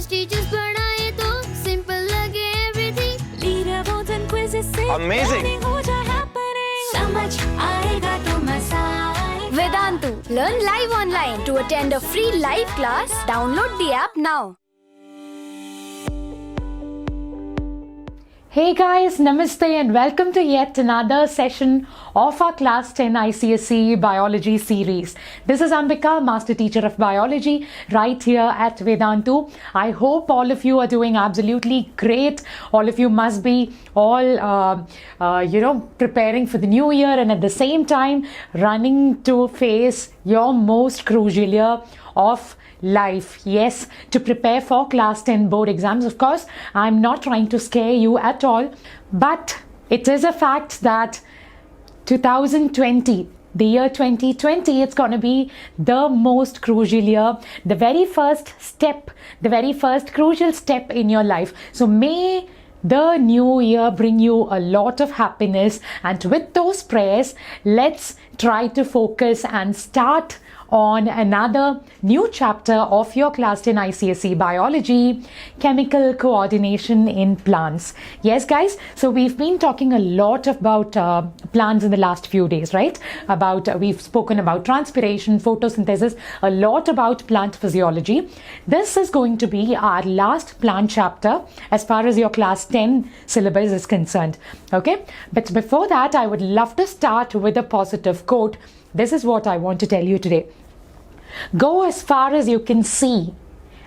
Science teachers पढ़ाए तो simple लगे everything. Leaderboards and quizzes से Amazing. learning हो जाए happening. समझ आएगा तो मजा आएगा. Vedantu. Learn live online. To attend a free live class, download the app now. Hey guys, Namaste and welcome to yet another session of our Class 10 ICSE Biology series. This is Ambika, Master Teacher of Biology, right here at Vedantu. I hope all of you are doing absolutely great. All of you must be all, preparing for the new year and at the same time running to face your most crucial year of life. Yes, to prepare for class 10 board exams. Of course, I'm not trying to scare you at all, but it is a fact that 2020, the year 2020, it's going to be the most crucial year, the very first step, the very first crucial step in your life. So may the new year bring you a lot of happiness, and with those prayers, let's try to focus and start on another new chapter of your Class 10 ICSE Biology, Chemical Coordination in Plants. Yes, guys, so we've been talking a lot about plants in the last few days, right? We've spoken about transpiration, photosynthesis, a lot about plant physiology. This is going to be our last plant chapter as far as your Class 10 syllabus is concerned, okay? But before that, I would love to start with a positive quote. This is what I want to tell you today. Go as far as you can see,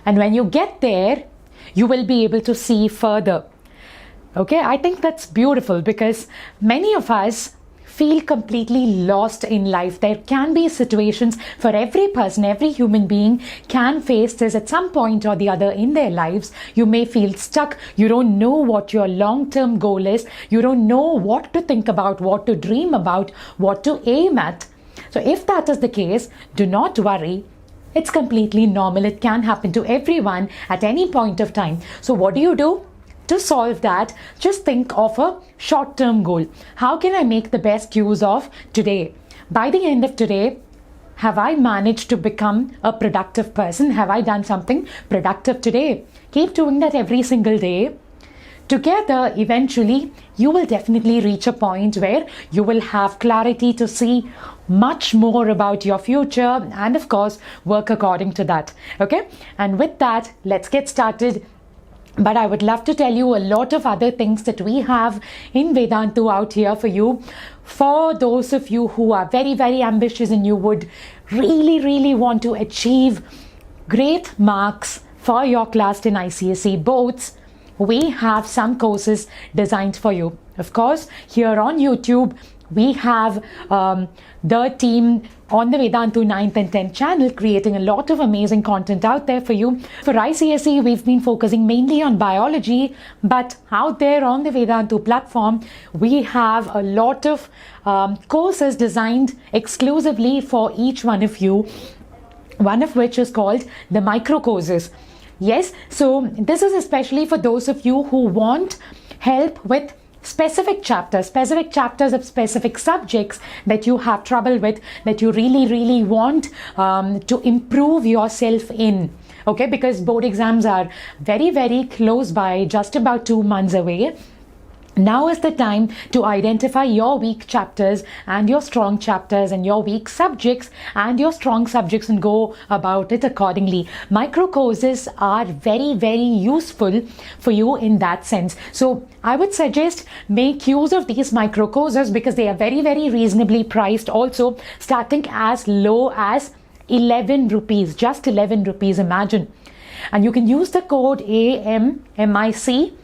and when you get there, you will be able to see further. Okay, I think that's beautiful because many of us feel completely lost in life. There can be situations for every person, every human being can face this at some point or the other in their lives. You may feel stuck. You don't know what your long-term goal is. You don't know what to think about, what to dream about, what to aim at. So if that is the case, do not worry. It's completely normal. It can happen to everyone at any point of time. So what do you do? To solve that, just think of a short-term goal. How can I make the best use of today? By the end of today, have I managed to become a productive person? Have I done something productive today? Keep doing that every single day. Together, eventually, you will definitely reach a point where you will have clarity to see much more about your future and, of course, work according to that. Okay? And with that, let's get started. But I would love to tell you a lot of other things that we have in Vedantu out here for you. For those of you who are very, very ambitious and you would really, really want to achieve great marks for your Class 10 ICSE boards, we have some courses designed for you. Of course, here on YouTube, we have the team on the Vedantu 9th and 10th channel creating a lot of amazing content out there for you. For ICSE, we've been focusing mainly on biology, but out there on the Vedantu platform, we have a lot of courses designed exclusively for each one of you, one of which is called the micro courses. Yes, so this is especially for those of you who want help with specific chapters of specific subjects that you have trouble with, that you really, really want to improve yourself in. Okay, because board exams are very, very close by, just about 2 months away. Now is the time to identify your weak chapters and your strong chapters and your weak subjects and your strong subjects and go about it accordingly. Micro courses are very, very useful for you in that sense. So I would suggest make use of these micro courses because they are very, very reasonably priced, also starting as low as 11 rupees, just 11 rupees, imagine. And you can use the code AMMIC.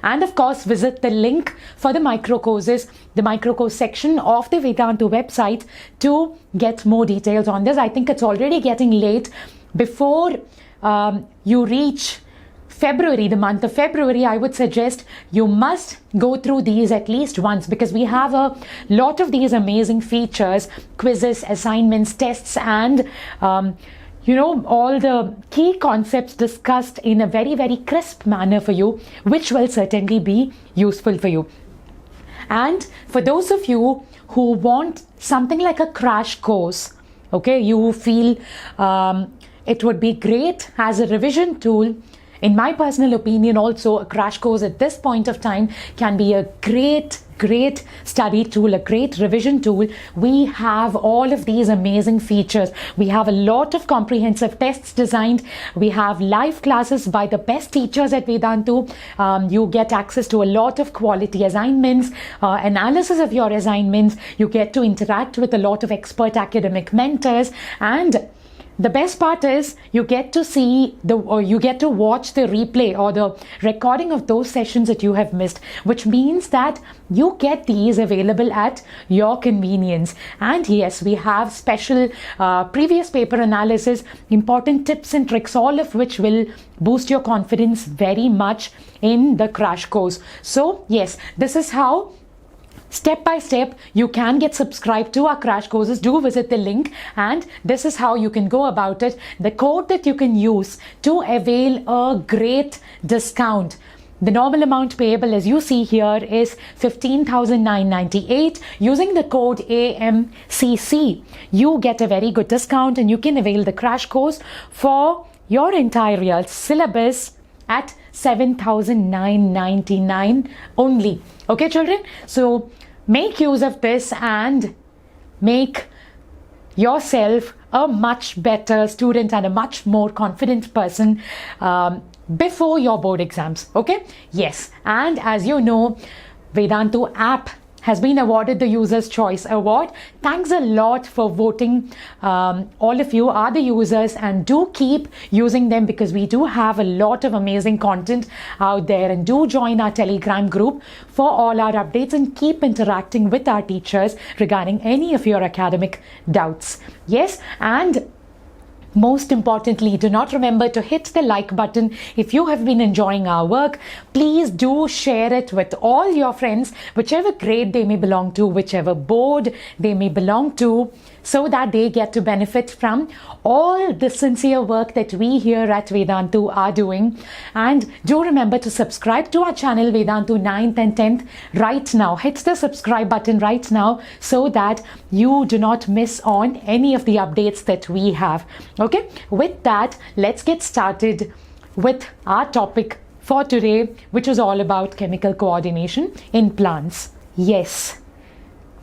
And of course, visit the link for the micro courses, the micro course section of the Vedantu website to get more details on this. I think it's already getting late. Before you reach February, the month of February, I would suggest you must go through these at least once because we have a lot of these amazing features, quizzes, assignments, tests, and all the key concepts discussed in a very, very crisp manner for you, which will certainly be useful for you. And for those of you who want something like a crash course, okay, you feel it would be great as a revision tool, in my personal opinion also, a crash course at this point of time can be a great study tool, a great revision tool. We have all of these amazing features. We have a lot of comprehensive tests designed. We have live classes by the best teachers at Vedantu. You get access to a lot of quality assignments, analysis of your assignments. You get to interact with a lot of expert academic mentors, and the best part is you get to watch the replay or the recording of those sessions that you have missed, which means that you get these available at your convenience. And yes, we have special previous paper analysis, important tips and tricks, all of which will boost your confidence very much in the crash course. So yes, this is how step by step you can get subscribed to our crash courses. Do visit the link, and this is how you can go about it. The code that you can use to avail a great discount. The normal amount payable, as you see here, is 15,998. Using the code AMCC, you get a very good discount, and you can avail the crash course for your entire year syllabus at 7,999 only. Okay, children? So make use of this and make yourself a much better student and a much more confident person before your board exams. Okay? Yes. And as you know, Vedantu app has been awarded the User's Choice Award. Thanks a lot for voting. All of you are the users, and do keep using them, because we do have a lot of amazing content out there. And do join our Telegram group for all our updates, and keep interacting with our teachers regarding any of your academic doubts. Yes, and most importantly, do not remember to hit the like button if you have been enjoying our work. Please do share it with all your friends, whichever grade they may belong to, whichever board they may belong to, so that they get to benefit from all the sincere work that we here at Vedantu are doing. And do remember to subscribe to our channel Vedantu 9th and 10th right now. Hit the subscribe button right now so that you do not miss on any of the updates that we have. Okay, with that, let's get started with our topic for today, which is all about chemical coordination in plants. Yes,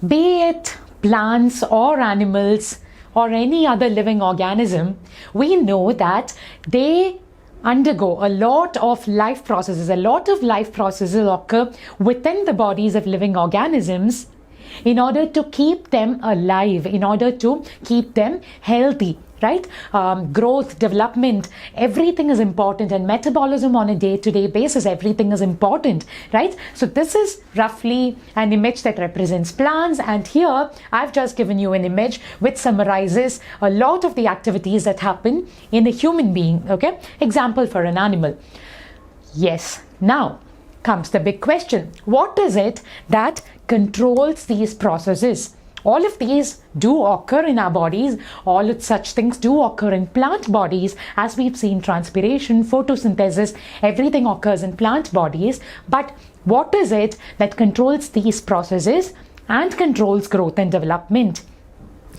be it plants or animals or any other living organism, we know that they undergo a lot of life processes. A lot of life processes occur within the bodies of living organisms in order to keep them alive, in order to keep them healthy. Right? Growth, development, everything is important, and metabolism on a day-to-day basis, everything is important, right? So this is roughly an image that represents plants, and here I've just given you an image which summarizes a lot of the activities that happen in a human being, okay? Example for an animal. Yes, now comes the big question. What is it that controls these processes? All of these do occur in our bodies. All of such things do occur in plant bodies. As we've seen, transpiration, photosynthesis, everything occurs in plant bodies. But what is it that controls these processes and controls growth and development?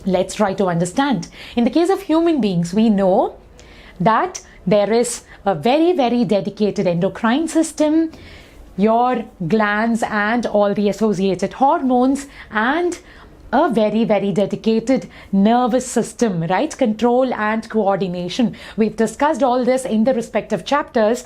Let's try to understand. In the case of human beings, we know that there is a very, very dedicated endocrine system, your glands and all the associated hormones, and a very, very dedicated nervous system, right? Control and coordination. We've discussed all this in the respective chapters.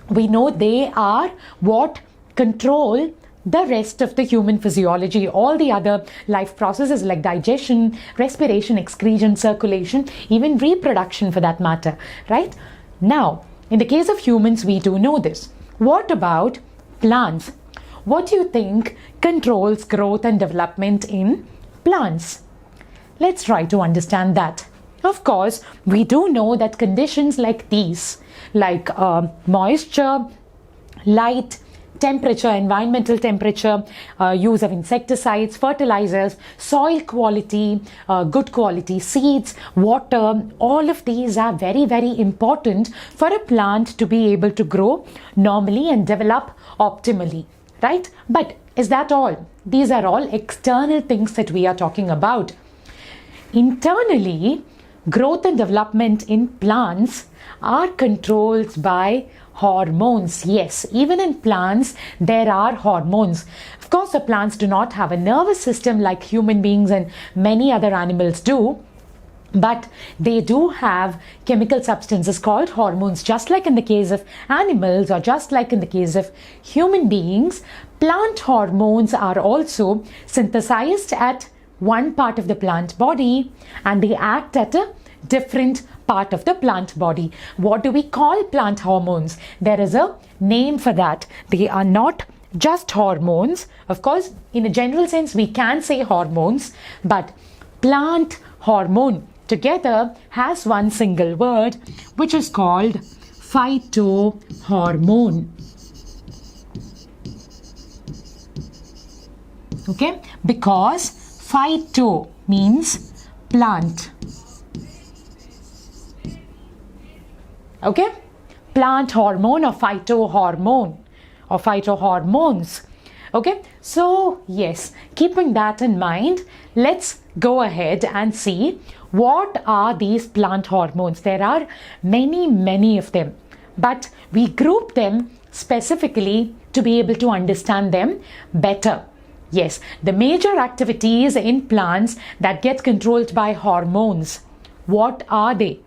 We know they are what control the rest of the human physiology, all the other life processes like digestion, respiration, excretion, circulation, even reproduction for that matter, right? Now, in the case of humans, we do know this. What about plants? What do you think controls growth and development in plants? Let's try to understand that. Of course, we do know that conditions like these, like moisture, light, temperature, environmental temperature, use of insecticides, fertilizers, soil quality, good quality seeds, water, all of these are very, very important for a plant to be able to grow normally and develop optimally. Right? But is that all? These are all external things that we are talking about. Internally, growth and development in plants are controlled by hormones. Yes, even in plants, there are hormones. Of course, the plants do not have a nervous system like human beings and many other animals do. But they do have chemical substances called hormones. Just like in the case of animals or just like in the case of human beings, plant hormones are also synthesized at one part of the plant body and they act at a different part of the plant body. What do we call plant hormones? There is a name for that. They are not just hormones. Of course, in a general sense, we can say hormones, but plant hormone together has one single word, which is called phytohormone. Okay, because phyto means plant. Okay, plant hormone or phytohormone or phytohormones. Okay, so yes, keeping that in mind, let's go ahead and see what are these plant hormones. There are many of them, but we group them specifically to be able to understand them better. Yes, the major activities in plants that get controlled by hormones, what are they?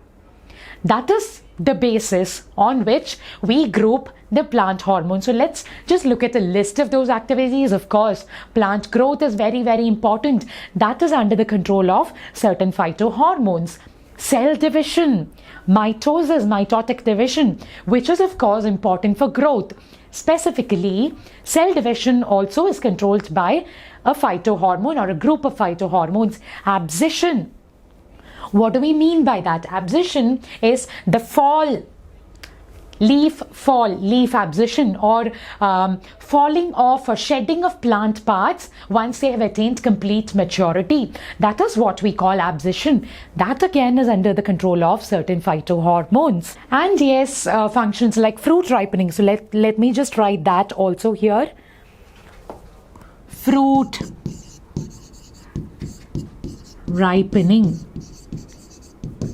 That is the basis on which we group the plant hormones. So let's just look at a list of those activities. Of course, plant growth is very important. That is under the control of certain phytohormones. Cell division, mitosis, mitotic division, which is of course important for growth. Specifically, cell division also is controlled by a phytohormone or a group of phytohormones. Abscission. What do we mean by that? Abscission is the leaf abscission or falling off or shedding of plant parts once they have attained complete maturity. That is what we call abscission. That again is under the control of certain phytohormones. And yes, functions like fruit ripening. So let me just write that also here. Fruit ripening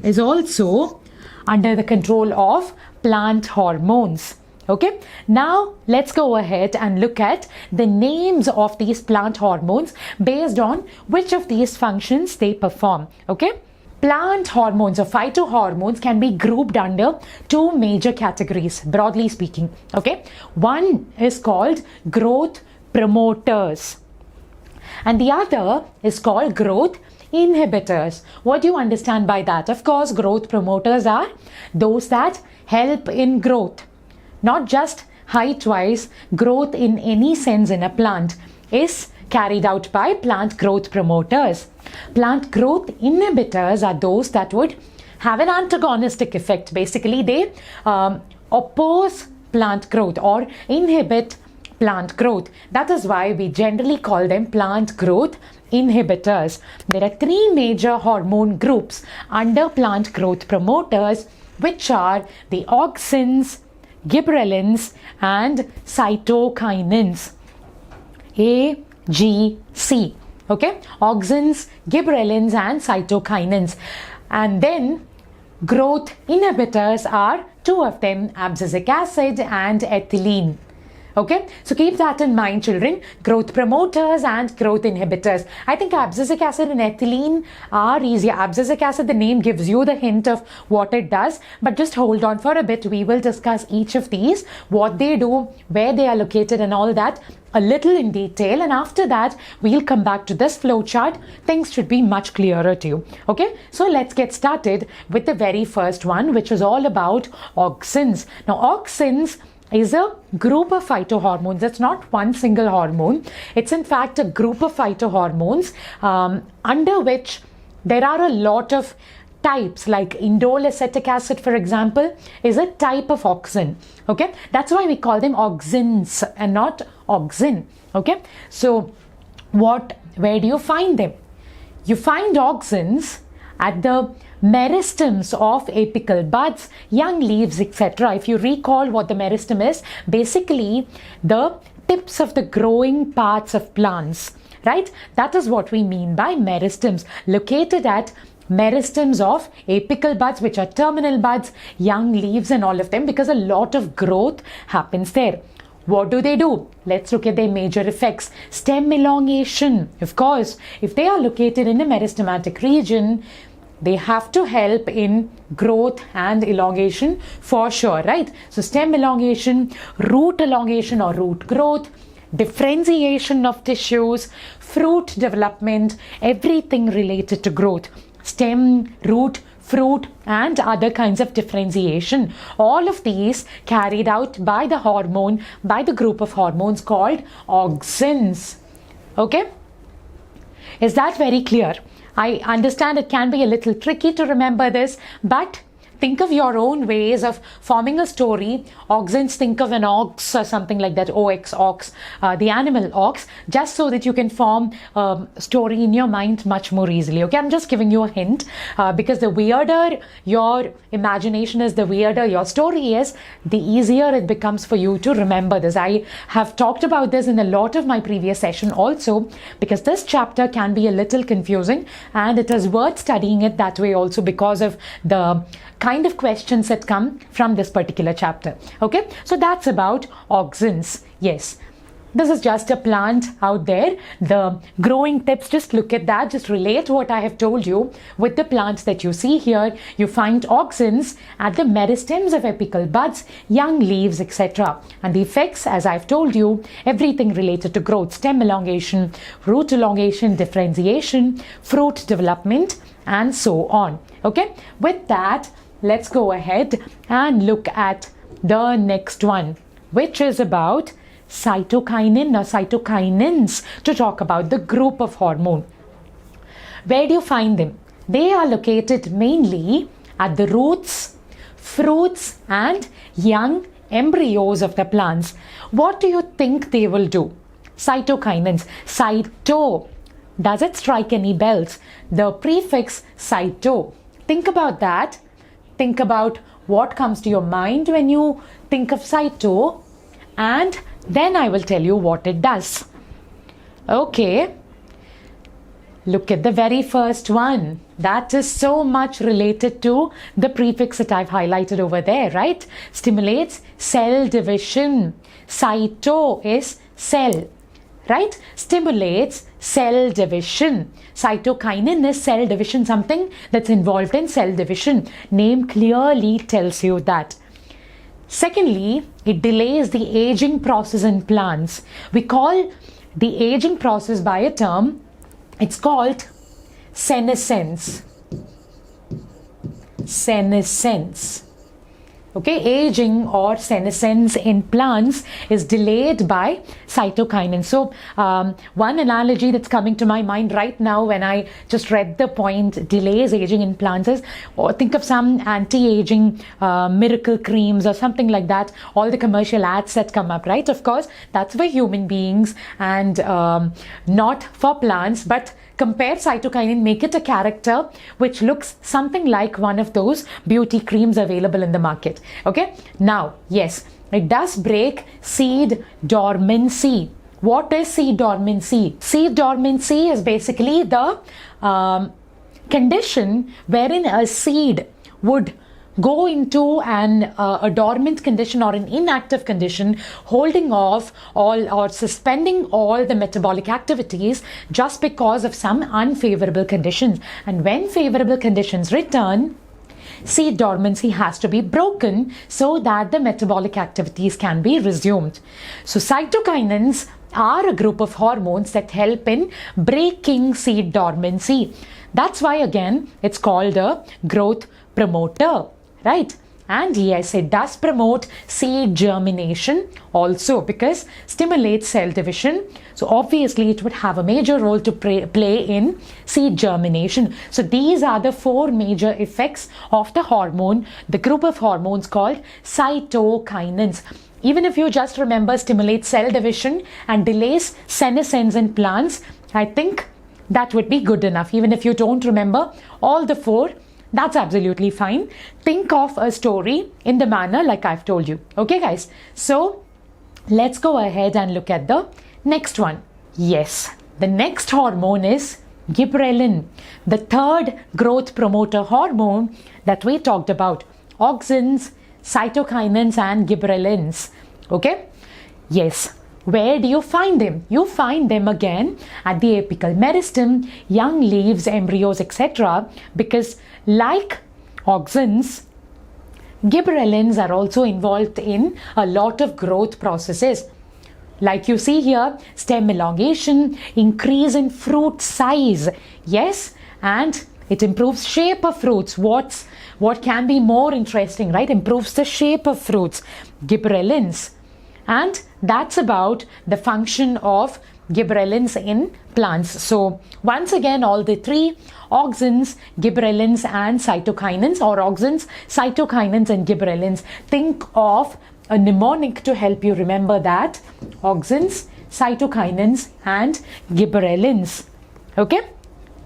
is also under the control of plant hormones. Okay, now let's go ahead and look at the names of these plant hormones based on which of these functions they perform. Okay, plant hormones or phytohormones can be grouped under two major categories, broadly speaking. Okay, one is called growth promoters and the other is called growth inhibitors. What do you understand by that? Of course, growth promoters are those that help in growth. Not just height-wise, growth in any sense in a plant is carried out by plant growth promoters. Plant growth inhibitors are those that would have an antagonistic effect. Basically, they oppose plant growth or inhibit plant growth. That is why we generally call them plant growth inhibitors. There are three major hormone groups under plant growth promoters, which are the auxins, gibberellins and cytokinins. A, G, C. Okay, auxins, gibberellins and cytokinins. And then growth inhibitors are two of them, abscisic acid and ethylene. Okay, so keep that in mind, children. Growth promoters and growth inhibitors. I think abscisic acid and ethylene are easier. Abscisic acid, the name gives you the hint of what it does, but just hold on for a bit. We will discuss each of these, what they do, where they are located and all that a little in detail, and after that we'll come back to this flowchart. Things should be much clearer to you. Okay, so let's get started with the very first one, which is all about auxins. Now auxins is a group of phytohormones. It's not one single hormone. It's in fact a group of phytohormones under which there are a lot of types, like indole acetic acid, for example, is a type of auxin. Okay, that's why we call them auxins and not auxin. Okay, so where do you find them? You find auxins at the meristems of apical buds, young leaves, etc. If you recall what the meristem is, basically the tips of the growing parts of plants, right? That is what we mean by meristems, located at meristems of apical buds, which are terminal buds, young leaves and all of them, because a lot of growth happens there. What do? Let's look at their major effects. Stem elongation. Of course, if they are located in a meristematic region, they have to help in growth and elongation for sure, right? So stem elongation, root elongation or root growth, differentiation of tissues, fruit development, everything related to growth. Stem, root, fruit and other kinds of differentiation. All of these carried out by the hormone, by the group of hormones called auxins. Okay? Is that very clear? I understand it can be a little tricky to remember this, but think of your own ways of forming a story. Auxins, think of an ox or something like that, ox, the animal ox, just so that you can form a story in your mind much more easily. Okay, I'm just giving you a hint because the weirder your imagination is, the weirder your story is, the easier it becomes for you to remember this. I have talked about this in a lot of my previous session also, because this chapter can be a little confusing and it is worth studying it that way also because of the kind of questions that come from this particular chapter. Okay, so that's about auxins. Yes, this is just a plant out there. The growing tips, just look at that, just relate what I have told you with the plants that you see here. You find auxins at the meristems of apical buds, young leaves, etc. And the effects, as I've told you, everything related to growth, stem elongation, root elongation, differentiation, fruit development, and so on. Okay, with that, let's go ahead and look at the next one, which is about cytokinin or cytokinins, to talk about the group of hormone. Where do you find them? They are located mainly at the roots, fruits and young embryos of the plants. What do you think they will do? Cytokinins. Cyto. Does it strike any bells? The prefix cyto. Think about that. Think about what comes to your mind when you think of cyto, and then I will tell you what it does. Okay, look at the very first one. That is so much related to the prefix that I've highlighted over there, right? Stimulates cell division. Cyto is cell, right? Stimulates cell division. Cytokinin is cell division, something that's involved in cell division. Name clearly tells you that. Secondly, it delays the aging process in plants. We call the aging process by a term. It's called senescence. Senescence. Okay, aging or senescence in plants is delayed by cytokinin. So one analogy that's coming to my mind right now when I just read the point, delays aging in plants, is, or think of some anti-aging miracle creams or something like that. All the commercial ads that come up, right? Of course, that's for human beings and not for plants, but compare cytokinin, make it a character which looks something like one of those beauty creams available in the market. Okay, now, yes, it does break seed dormancy. What is seed dormancy? Seed dormancy is basically the condition wherein a seed would go into a dormant condition or an inactive condition, holding off all or suspending all the metabolic activities just because of some unfavorable conditions. And when favorable conditions return, seed dormancy has to be broken so that the metabolic activities can be resumed. So cytokinins are a group of hormones that help in breaking seed dormancy. That's why, again, it's called a growth promoter. Right? And yes, it does promote seed germination also because stimulates cell division. So obviously it would have a major role to play in seed germination. So these are the four major effects of the hormone, the group of hormones called cytokinins. Even if you just remember stimulates cell division and delays senescence in plants, I think that would be good enough. Even if you don't remember all the four, that's absolutely fine. Think of a story in the manner like I've told you. Okay, guys? So let's go ahead and look at the next one. Yes, the next hormone is gibberellin, the third growth promoter hormone that we talked about. Auxins, cytokinins and gibberellins. Okay? Yes. Where do you find them? You find them again at the apical meristem, young leaves, embryos, etc. Because like auxins, gibberellins are also involved in a lot of growth processes. Like you see here, stem elongation, increase in fruit size. Yes, and it improves shape of fruits. What can be more interesting, right? Improves the shape of fruits. Gibberellins. And that's about the function of gibberellins in plants. So once again, all the three, auxins, gibberellins and cytokinins, or auxins, cytokinins and gibberellins. Think of a mnemonic to help you remember that. Auxins, cytokinins and gibberellins. Okay?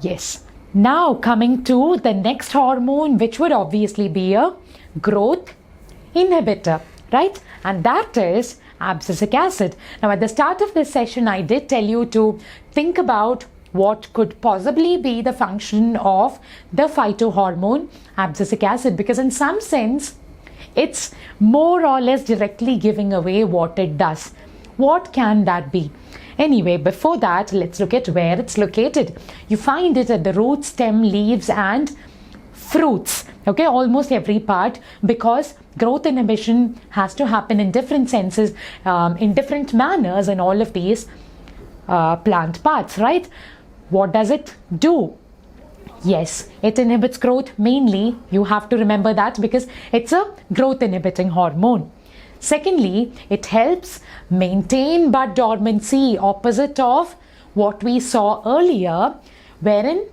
Yes. Now coming to the next hormone, which would obviously be a growth inhibitor, right? And that is abscisic acid. Now at the start of this session, I did tell you to think about what could possibly be the function of the phytohormone abscisic acid, because in some sense, it's more or less directly giving away what it does. What can that be? Anyway, before that, let's look at where it's located. You find it at the root, stem, leaves and fruits. Okay, almost every part, because growth inhibition has to happen in different senses, in different manners in all of these plant parts, right? What does it do? Yes, it inhibits growth mainly. You have to remember that because it's a growth inhibiting hormone. Secondly, it helps maintain bud dormancy, opposite of what we saw earlier, wherein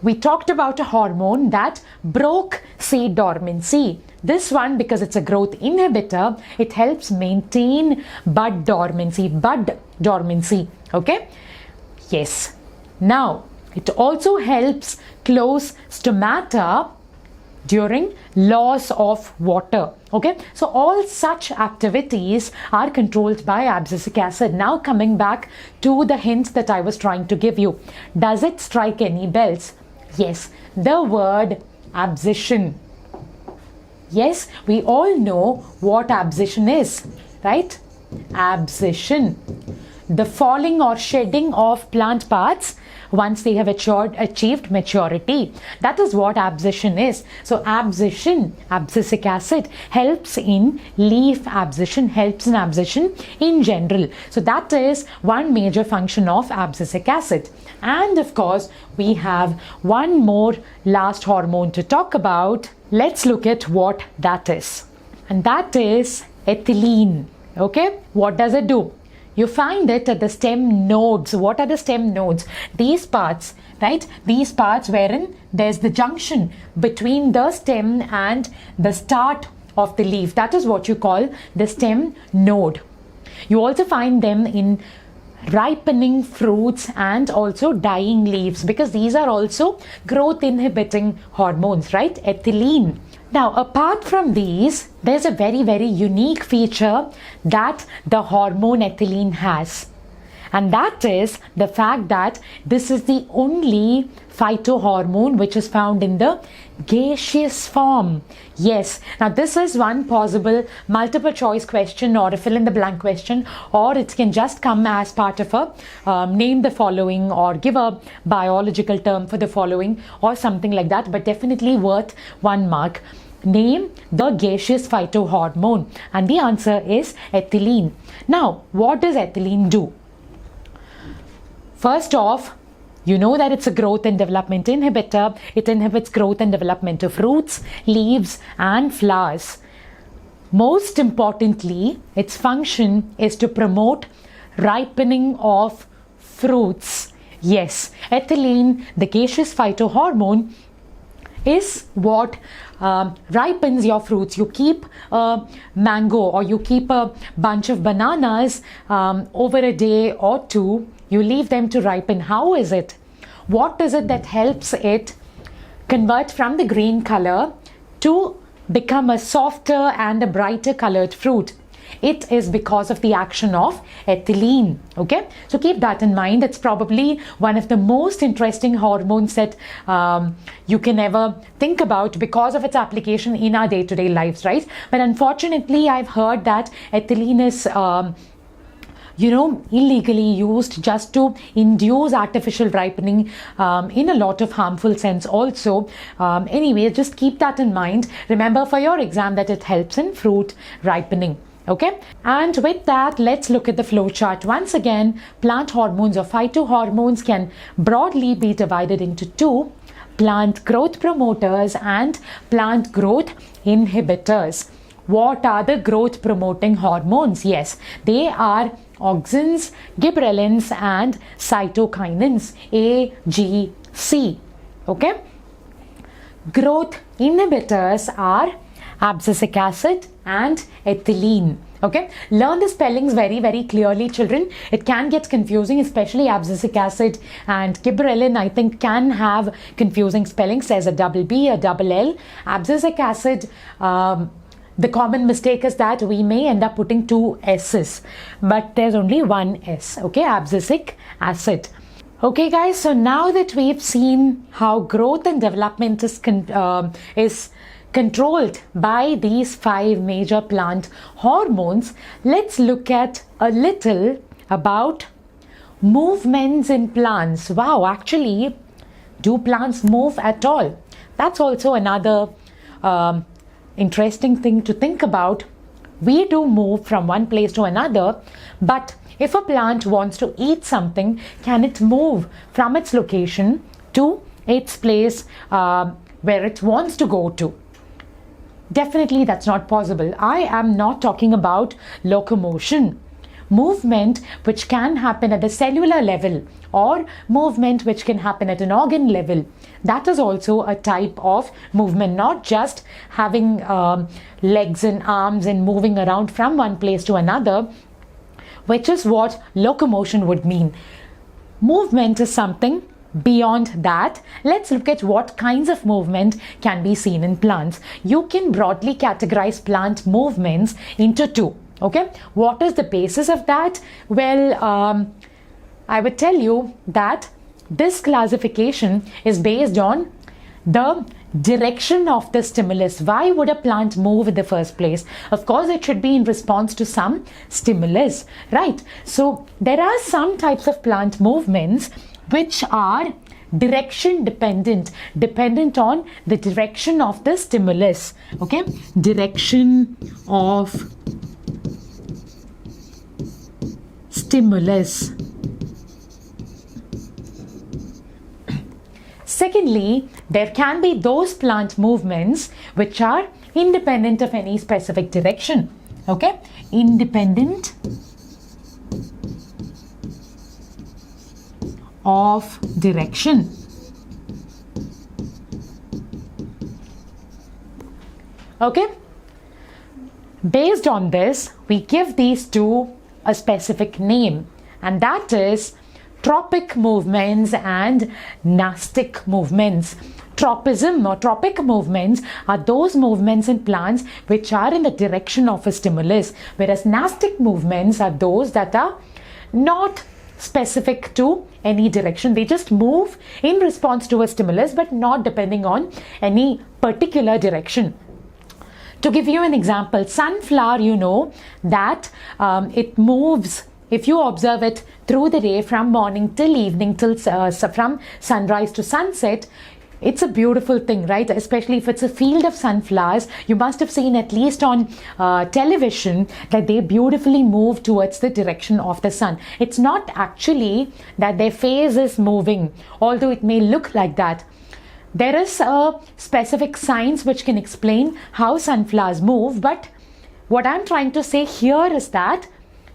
we talked about a hormone that broke seed dormancy. This one, because it's a growth inhibitor, it helps maintain bud dormancy. Okay? Yes. Now, it also helps close stomata during loss of water. Okay, so all such activities are controlled by abscisic acid. Now coming back to the hint that I was trying to give you. Does it strike any bells? Yes, the word abscission. Yes, we all know what abscission is, right? Abscission. The falling or shedding of plant parts once they have achieved maturity. That is what abscission is. So abscission, abscisic acid, helps in leaf abscission, helps in abscission in general. So that is one major function of abscisic acid. And of course, we have one more last hormone to talk about. Let's look at what that is. And that is ethylene. Okay, what does it do? You find it at the stem nodes. What are the stem nodes? These parts, right? These parts wherein there's the junction between the stem and the start of the leaf. That is what you call the stem node. You also find them in ripening fruits and also dying leaves, because these are also growth inhibiting hormones, right? Ethylene. Now, apart from these, there's a very, very unique feature that the hormone ethylene has. And that is the fact that this is the only phytohormone which is found in the gaseous form. Yes. Now, this is one possible multiple choice question or a fill in the blank question, or it can just come as part of a name the following or give a biological term for the following or something like that, but definitely worth 1 mark. Name the gaseous phytohormone, and the answer is ethylene. Now, what does ethylene do? First off, you know that it's a growth and development inhibitor. It inhibits growth and development of roots, leaves and flowers. Most importantly, its function is to promote ripening of fruits. Yes, ethylene, the gaseous phytohormone, is what ripens your fruits. You keep a mango or you keep a bunch of bananas over a day or two. You leave them to ripen. How is it? What is it that helps it convert from the green color to become a softer and a brighter colored fruit? it is because of the action of ethylene. Okay, so keep that in mind. It's probably one of the most interesting hormones that you can ever think about because of its application in our day-to-day lives, right? But unfortunately, I've heard that ethylene is illegally used just to induce artificial ripening in a lot of harmful sense also. Anyway, just keep that in mind. Remember for your exam that it helps in fruit ripening. Okay, and with that, let's look at the flow chart. Once again, plant hormones or phytohormones can broadly be divided into two: plant growth promoters and plant growth inhibitors. What are the growth promoting hormones? Yes, they are auxins, gibberellins and cytokinins, A, G, C. Okay, growth inhibitors are abscisic acid and ethylene. Okay, learn the spellings very clearly, children. It can get confusing, especially abscisic acid and gibberellin, I think, can have confusing spellings. There's a double B, a double L. Abscisic acid, the common mistake is that we may end up putting two S's, but there's only one S. Okay, abscisic acid. Okay guys, so now that we've seen how growth and development is controlled by these 5 major plant hormones, let's look at a little about movements in plants. Wow, actually, do plants move at all? That's also another interesting thing to think about. We do move from one place to another, but if a plant wants to eat something, can it move from its location to its place where it wants to go to? Definitely that's not possible. I am not talking about locomotion. Movement which can happen at the cellular level or movement which can happen at an organ level, that is also a type of movement, not just having legs and arms and moving around from one place to another, which is what locomotion would mean. Movement is something beyond that. Let's look at what kinds of movement can be seen in plants. You can broadly categorize plant movements into 2. Okay, what is the basis of that? Well, I would tell you that this classification is based on the direction of the stimulus. Why would a plant move in the first place? Of course, it should be in response to some stimulus, right? So there are some types of plant movements which are direction dependent on the direction of the stimulus. Okay, direction of stimulus. Secondly, there can be those plant movements which are independent of any specific direction. Okay, independent of direction. Okay, based on this, we give these two a specific name, and that is tropic movements and nastic movements. Tropism or tropic movements are those movements in plants which are in the direction of a stimulus, whereas nastic movements are those that are not specific to any direction. They just move in response to a stimulus but not depending on any particular direction. To give you an example, sunflower, you know that it moves, if you observe it through the day from morning till evening, till from sunrise to sunset, it's a beautiful thing, right? Especially if it's a field of sunflowers. You must have seen at least on television that they beautifully move towards the direction of the sun. It's not actually that their face is moving, although it may look like that. There is a specific science which can explain how sunflowers move, but what I'm trying to say here is that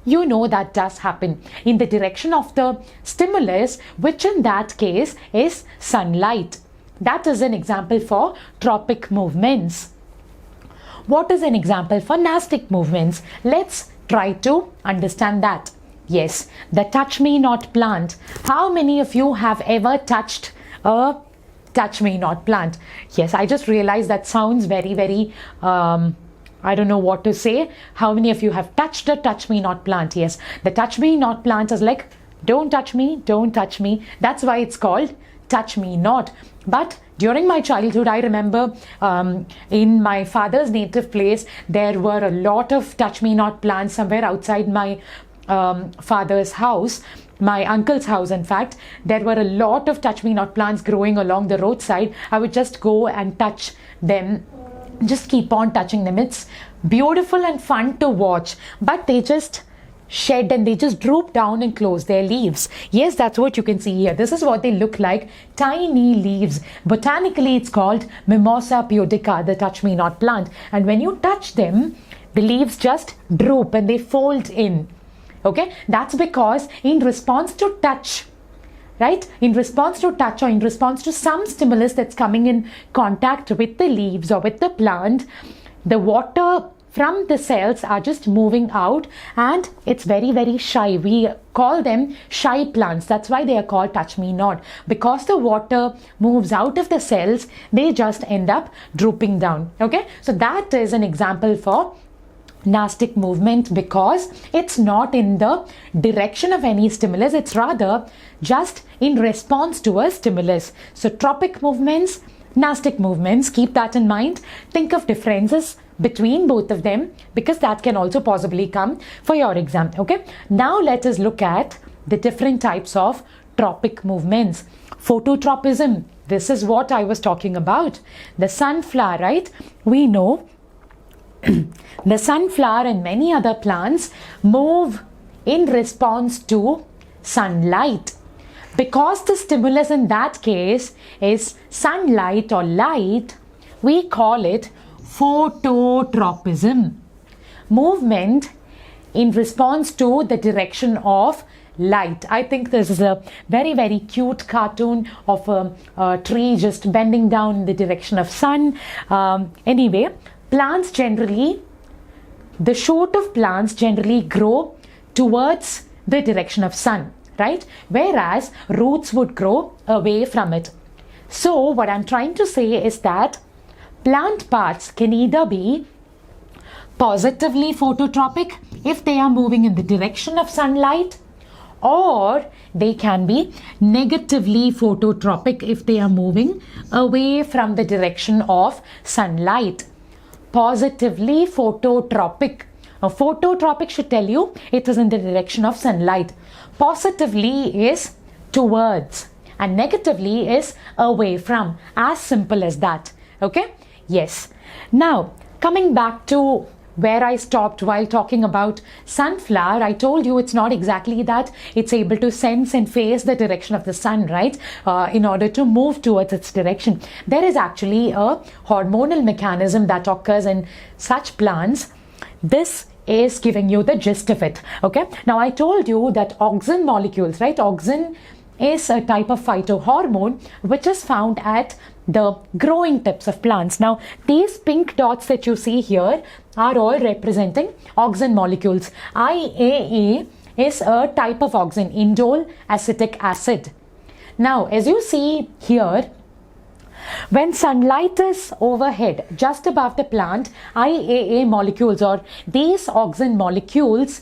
you know that does happen in the direction of the stimulus, which in that case is sunlight. That is an example for tropic movements. What is an example for nastic movements? Let's try to understand that. Yes, the touch me not plant. How many of you have ever touched a touch me not plant? Yes, I just realized that sounds very I don't know what to say. How many of you have touched a touch me not plant? Yes, the touch me not plant is like, don't touch me, don't touch me. That's why it's called touch me not. But during my childhood, I remember in my father's native place, there were a lot of touch me not plants somewhere outside my father's house, my uncle's house. In fact, there were a lot of touch me not plants growing along the roadside. I would just go and touch them, just keep on touching them. It's beautiful and fun to watch, but they just shed and they just droop down and close their leaves. Yes, that's what you can see here. This is what they look like, tiny leaves. Botanically, it's called Mimosa pudica, the touch me not plant. And when you touch them, the leaves just droop and they fold in. Okay, that's because in response to touch, right? In response to touch or in response to some stimulus that's coming in contact with the leaves or with the plant, the water from the cells are just moving out and it's very, very shy. We call them shy plants. That's why they are called touch me not. Because the water moves out of the cells, they just end up drooping down. Okay, so that is an example for Nastic movement, because it's not in the direction of any stimulus, it's rather just in response to a stimulus. So tropic movements, Nastic movements, keep that in mind. Think of differences between both of them, because that can also possibly come for your exam. Okay, now let us look at the different types of tropic movements. Phototropism, this is what I was talking about. The sunflower, right? We know the sunflower and many other plants move in response to sunlight. Because the stimulus in that case is sunlight or light, we call it phototropism. Movement in response to the direction of light. I think this is a very, very cute cartoon of a tree just bending down in the direction of sun. Anyway, plants generally, the shoot of plants generally grow towards the direction of sun, right? Whereas roots would grow away from it. So what I'm trying to say is that plant parts can either be positively phototropic if they are moving in the direction of sunlight, or they can be negatively phototropic if they are moving away from the direction of sunlight. Positively phototropic. A phototropic should tell you it is in the direction of sunlight. Positively is towards and negatively is away from. As simple as that. Okay? Yes. Now, coming back to where I stopped while talking about sunflower, I told you it's not exactly that it's able to sense and face the direction of the sun, right? In order to move towards its direction. There is actually a hormonal mechanism that occurs in such plants. This is giving you the gist of it. Okay. Now I told you that auxin molecules, right? Auxin is a type of phytohormone which is found at the growing tips of plants. Now these pink dots that you see here are all representing auxin molecules. IAA is a type of auxin, indole acetic acid. Now as you see here, when sunlight is overhead, just above the plant, IAA molecules, or these auxin molecules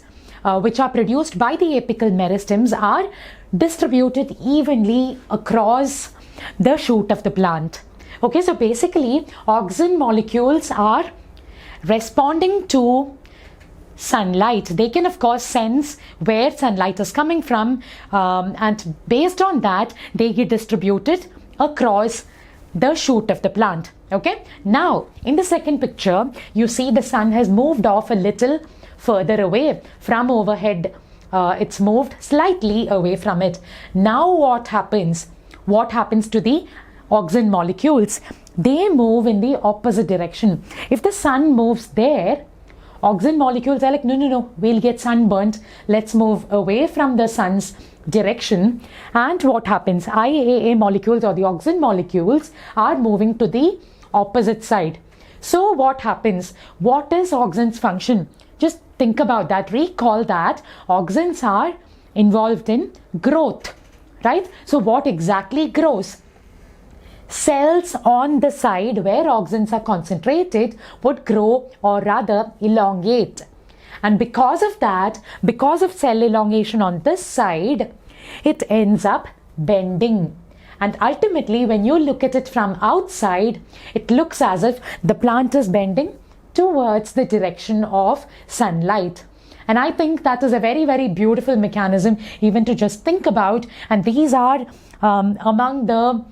which are produced by the apical meristems, are distributed evenly across the shoot of the plant. Okay, so basically auxin molecules are responding to sunlight. They can of course sense where sunlight is coming from, and based on that they get distributed across the shoot of the plant. Okay, now in the second picture you see the sun has moved off a little further away from overhead. It's moved slightly away from it. Now what happens? What happens to the auxin molecules? They move in the opposite direction. If the sun moves there, auxin molecules are like, no, we'll get sunburnt. Let's move away from the sun's direction. And what happens? IAA molecules, or the auxin molecules, are moving to the opposite side. So what happens? What is auxin's function? Just think about that. Recall that auxins are involved in growth, right? So what exactly grows? cells on the side where auxins are concentrated would grow or rather elongate. And because of that, because of cell elongation on this side, it ends up bending. And ultimately, when you look at it from outside, it looks as if the plant is bending towards the direction of sunlight. And I think that is a very, very beautiful mechanism even to just think about. And these are among the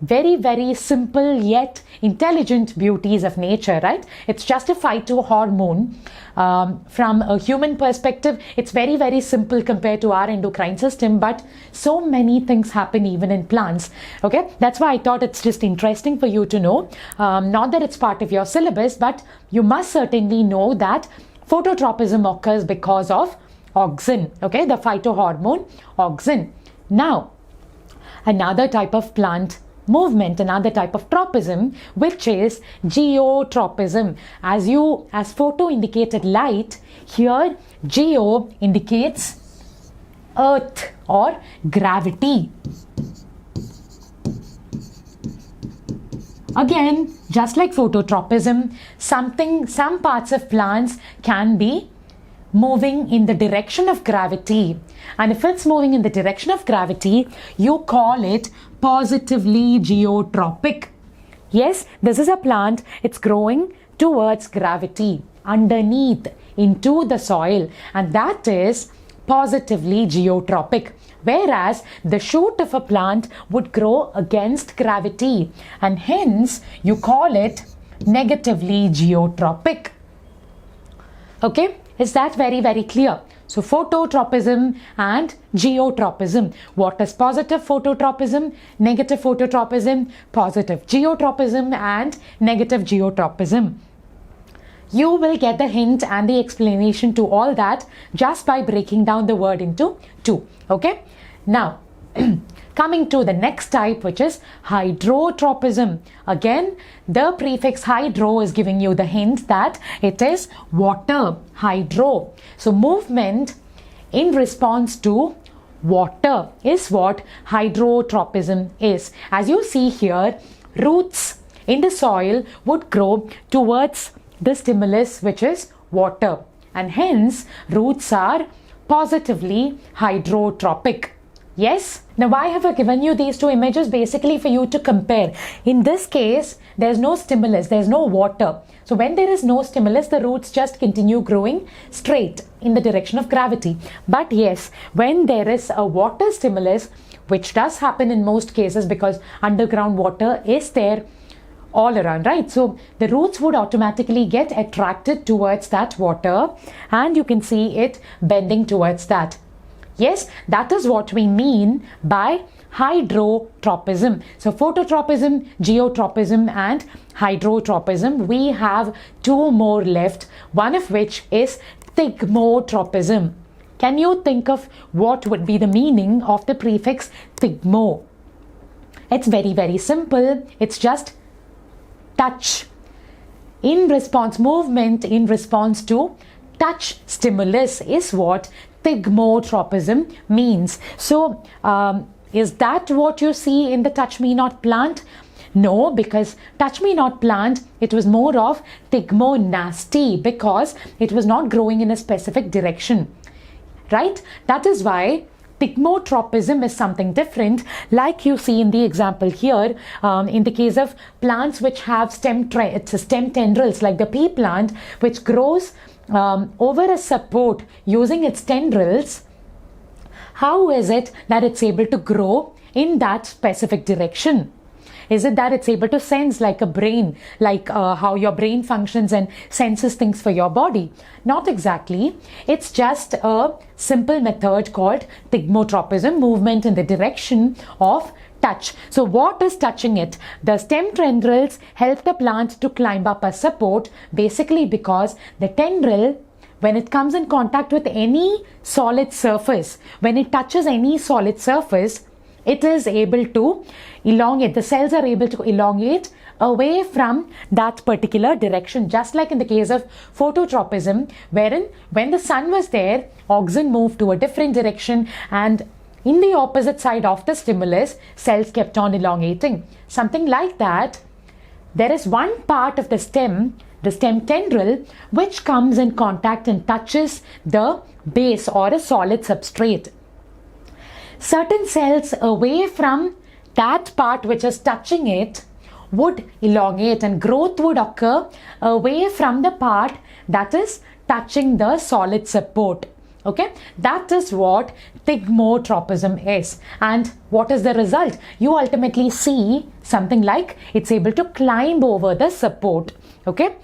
very, very simple yet intelligent beauties of nature, right? It's just a phytohormone. From a human perspective, it's very, very simple compared to our endocrine system, but so many things happen even in plants. Okay, that's why I thought it's just interesting for you to know. Not that it's part of your syllabus, but you must certainly know that phototropism occurs because of auxin, okay, the phytohormone auxin. Now, another type of plant movement, another type of tropism, which is geotropism. As photo indicated light, here geo indicates earth or gravity. Again, just like phototropism, some parts of plants can be moving in the direction of gravity. And if it's moving in the direction of gravity, you call it positively geotropic. Yes, this is a plant, it's growing towards gravity, underneath, into the soil, and that is positively geotropic. Whereas the shoot of a plant would grow against gravity, and hence you call it negatively geotropic. Okay, is that very, very clear? So phototropism and geotropism. What is positive phototropism, negative phototropism, positive geotropism and negative geotropism? You will get the hint and the explanation to all that just by breaking down the word into two. Okay? Now, coming to the next type, which is hydrotropism. Again, the prefix hydro is giving you the hint that it is water, hydro. So movement in response to water is what hydrotropism is. As you see here, roots in the soil would grow towards the stimulus, which is water, and hence roots are positively hydrotropic. Yes? Now why have I given you these two images? Basically for you to compare. In this case, there's no stimulus, there's no water. So when there is no stimulus, the roots just continue growing straight in the direction of gravity. But yes, when there is a water stimulus, which does happen in most cases because underground water is there all around, right? So the roots would automatically get attracted towards that water, and you can see it bending towards that. Yes, that is what we mean by hydrotropism. So phototropism, geotropism and hydrotropism. We have two more left, one of which is thigmotropism. Can you think of what would be the meaning of the prefix thigmo? It's very, very simple. It's just touch. In response, movement in response to touch stimulus is what thigmotropism means. So is that what you see in the touch me not plant? No, because touch me not plant, it was more of thigmonasty because it was not growing in a specific direction, right? That is why thigmotropism is something different, like you see in the example here. In the case of plants which have stem tendrils, like the pea plant, which grows over a support using its tendrils, how is it that it's able to grow in that specific direction? Is it that it's able to sense like a brain, like how your brain functions and senses things for your body? Not exactly. It's just a simple method called thigmotropism, movement in the direction of touch. So what is touching it? The stem tendrils help the plant to climb up a support, basically because the tendril, when it comes in contact with any solid surface, when it touches any solid surface, it is able to elongate. The cells are able to elongate away from that particular direction, just like in the case of phototropism, wherein when the sun was there, auxin moved to a different direction and in the opposite side of the stimulus, cells kept on elongating. Something like that. There is one part of the stem tendril, which comes in contact and touches the base or a solid substrate. Certain cells away from that part which is touching it would elongate, and growth would occur away from the part that is touching the solid support. Okay, that is what Thigmotropism is. And what is the result? You ultimately see something like it's able to climb over the support. Okay,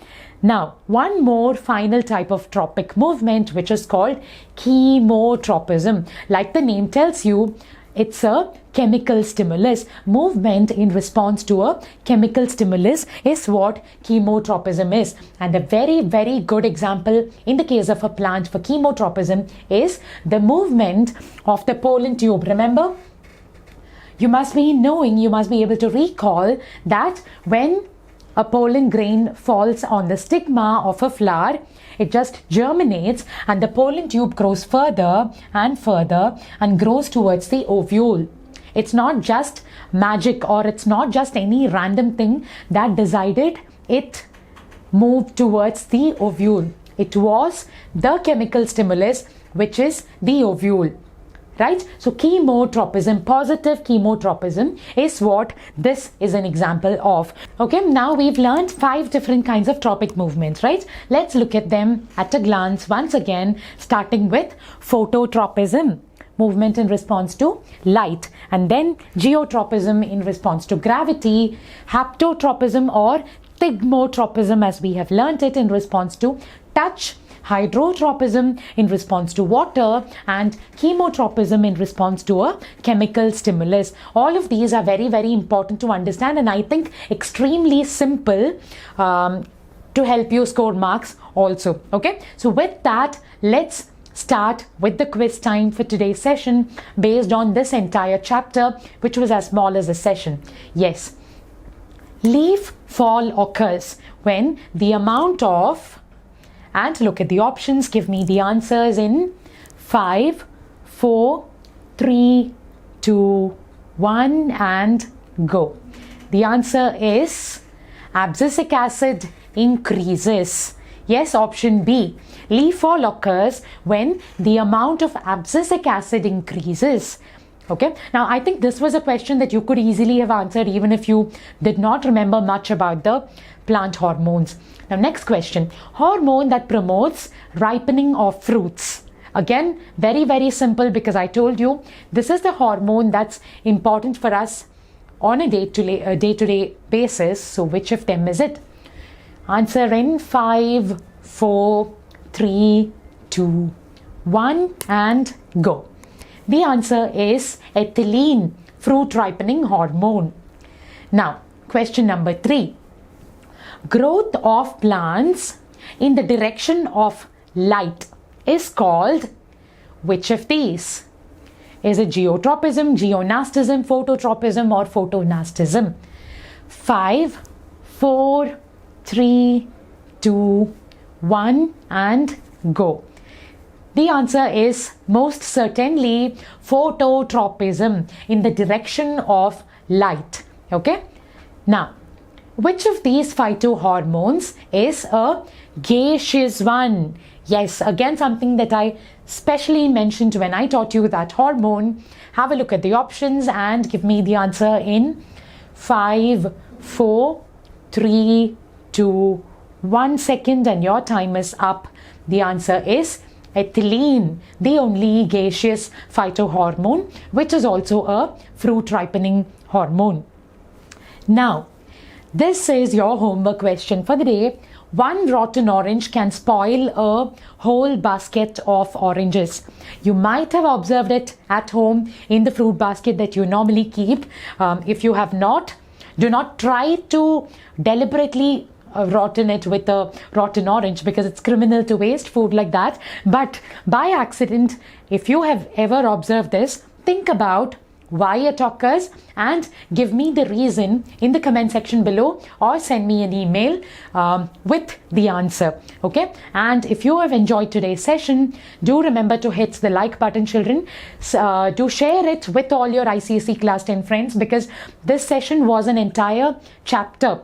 now one more final type of tropic movement, which is called Chemotropism. Like the name tells you, it's a chemical stimulus. Movement in response to a chemical stimulus is what chemotropism is. And a very, very good example in the case of a plant for chemotropism is the movement of the pollen tube. Remember, you must be able to recall that when a pollen grain falls on the stigma of a flower, it just germinates and the pollen tube grows further and further and grows towards the ovule. It's not just magic, or it's not just any random thing that decided it moved towards the ovule. It was the chemical stimulus, which is the ovule. Right? So chemotropism, positive chemotropism is what this is an example of. Okay, now we've learned 5 different kinds of tropic movements, right? Let's look at them at a glance once again, starting with phototropism, movement in response to light, and then geotropism in response to gravity, haptotropism or thigmotropism as we have learnt it in response to touch, hydrotropism in response to water, and chemotropism in response to a chemical stimulus. All of these are very, very important to understand, and I think extremely simple to help you score marks also. Okay, so with that, let's start with the quiz time for today's session based on this entire chapter, which was as small as a session. Yes, leaf fall occurs when the amount of, and look at the options, give me the answers in 5, 4, 3, 2, 1 and go. The answer is abscisic acid increases. Yes, option B. Leaf fall occurs when the amount of abscisic acid increases. Okay, now I think this was a question that you could easily have answered even if you did not remember much about the plant hormones. Now next question, hormone that promotes ripening of fruits. Again, very, very simple, because I told you this is the hormone that's important for us on a day-to-day basis. So which of them is it? Answer in 5, 4, 3, 2, 1 and go. The answer is ethylene, fruit ripening hormone. Now, question number 3. Growth of plants in the direction of light is called which of these? Is it geotropism, geonastism, phototropism or photonastism? 5, 4, 3, 2, 1 and go. The answer is most certainly phototropism, in the direction of light. Okay. Now, which of these phytohormones is a gaseous one? Yes, again something that I specially mentioned when I taught you that hormone. Have a look at the options and give me the answer in 5, 4, 3, 2, 1 second, and your time is up. The answer is ethylene, the only gaseous phytohormone, which is also a fruit ripening hormone. Now, this is your homework question for the day. One rotten orange can spoil a whole basket of oranges. You might have observed it at home in the fruit basket that you normally keep. If you have not, do not try to deliberately rotten it with a rotten orange, because it's criminal to waste food like that. But by accident, if you have ever observed this, think about why it occurs, and give me the reason in the comment section below, or send me an email with the answer. Okay, and if you have enjoyed today's session, do remember to hit the like button, children. Do share it with all your ICSE class 10 friends, because this session was an entire chapter,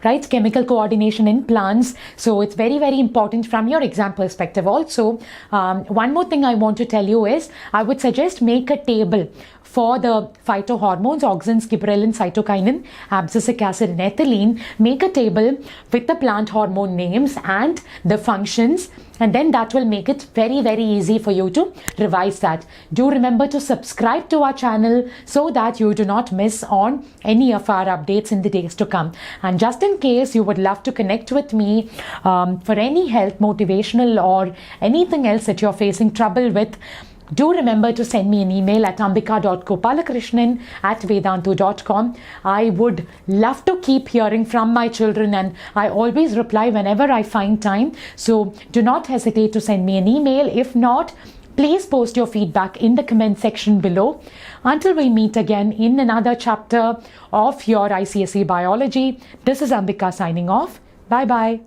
right? Chemical coordination in plants. So it's very, very important from your exam perspective. Also, one more thing I want to tell you is, I would suggest make a table for the phytohormones, auxins, gibberellin, cytokinin, abscisic acid, and ethylene. Make a table with the plant hormone names and the functions, and then that will make it very, very easy for you to revise that. Do remember to subscribe to our channel so that you do not miss on any of our updates in the days to come. And just in case you would love to connect with me for any health, motivational, or anything else that you're facing trouble with, do remember to send me an email at ambika.gopalakrishnan@vedantu.com. I would love to keep hearing from my children, and I always reply whenever I find time. So do not hesitate to send me an email. If not, please post your feedback in the comment section below. Until we meet again in another chapter of your ICSE Biology, this is Ambika signing off. Bye-bye.